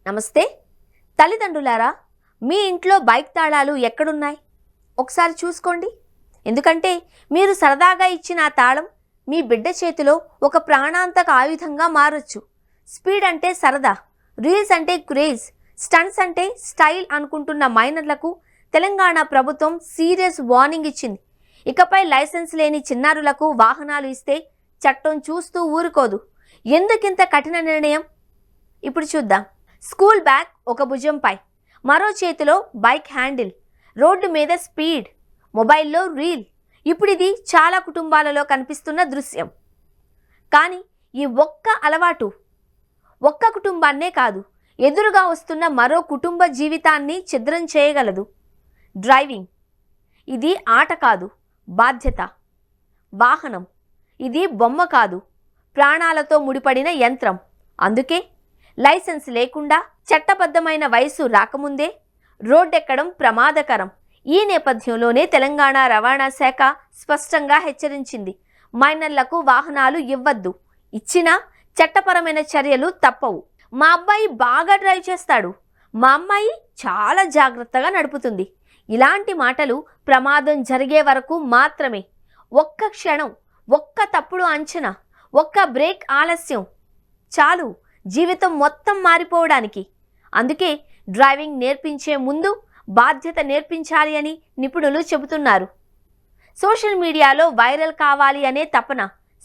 నమస్తే తల్లిదండ్రులారా, మీ ఇంట్లో బైక్ తాళాలు ఎక్కడున్నాయి ఒకసారి చూసుకోండి. ఎందుకంటే మీరు సరదాగా ఇచ్చిన ఆ తాళం మీ బిడ్డ చేతిలో ఒక ప్రాణాంతక ఆయుధంగా మారొచ్చు. స్పీడ్ అంటే సరదా, రీల్స్ అంటే క్రేజ్, స్టంట్స్ అంటే స్టైల్ అనుకుంటున్న మైనర్లకు తెలంగాణ ప్రభుత్వం సీరియస్ వార్నింగ్ ఇచ్చింది. ఇకపై లైసెన్స్ లేని చిన్నారులకు వాహనాలు ఇస్తే చట్టం చూస్తూ ఊరుకోదు. ఎందుకింత కఠిన నిర్ణయం? ఇప్పుడు చూద్దాం. స్కూల్ బ్యాగ్ ఒక భుజంపై, మరో చేతిలో బైక్ హ్యాండిల్, రోడ్డు మీద స్పీడ్, మొబైల్లో రీల్. ఇప్పుడు ఇది చాలా కుటుంబాలలో కనిపిస్తున్న దృశ్యం. కానీ ఈ ఒక్క అలవాటు ఒక్క కుటుంబాన్నే కాదు, ఎదురుగా వస్తున్న మరో కుటుంబ జీవితాన్ని ఛిద్రం చేయగలదు. డ్రైవింగ్ ఇది ఆట కాదు, బాధ్యత. వాహనం ఇది బొమ్మ కాదు, ప్రాణాలతో ముడిపడిన యంత్రం. అందుకే లైసెన్స్ లేకుండా, చట్టబద్ధమైన వయసు రాకముందే రోడ్డెక్కడం ప్రమాదకరం. ఈ నేపథ్యంలోనే తెలంగాణ రవాణా శాఖ స్పష్టంగా హెచ్చరించింది. మైనర్లకు వాహనాలు ఇవ్వద్దు, ఇచ్చినా చట్టపరమైన చర్యలు తప్పవు. మా అబ్బాయి బాగా డ్రైవ్ చేస్తాడు, మా అమ్మాయి చాలా జాగ్రత్తగా నడుపుతుంది, ఇలాంటి మాటలు ప్రమాదం జరిగే వరకు మాత్రమే. ఒక్క క్షణం, ఒక్క తప్పుడు అంచనా, ఒక్క బ్రేక్ ఆలస్యం చాలు జీవితం మొత్తం మారిపోవడానికి. అందుకే డ్రైవింగ్ నేర్పించే ముందు బాధ్యత నేర్పించాలి అని నిపుణులు చెబుతున్నారు. సోషల్ మీడియాలో వైరల్ కావాలి అనే తపన,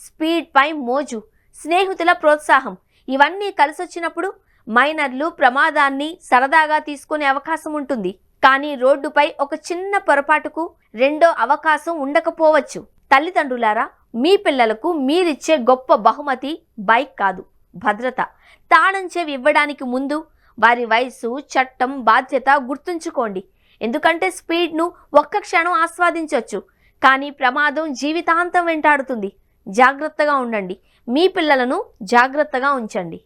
స్పీడ్ పై మోజు, స్నేహితుల ప్రోత్సాహం ఇవన్నీ కలిసొచ్చినప్పుడు మైనర్లు ప్రమాదాన్ని సరదాగా తీసుకునే అవకాశం ఉంటుంది. కానీ రోడ్డుపై ఒక చిన్న పొరపాటుకు రెండో అవకాశం ఉండకపోవచ్చు. తల్లిదండ్రులారా, మీ పిల్లలకు మీరిచ్చే గొప్ప బహుమతి బైక్ కాదు, భద్రత. తాళం చెవి ఇవ్వడానికి ముందు వారి వయసు, చట్టం, బాధ్యత గుర్తుంచుకోండి. ఎందుకంటే స్పీడ్ను ఒక్క క్షణం ఆస్వాదించవచ్చు, కానీ ప్రమాదం జీవితాంతం వెంటాడుతుంది. జాగ్రత్తగా ఉండండి, మీ పిల్లలను జాగ్రత్తగా ఉంచండి.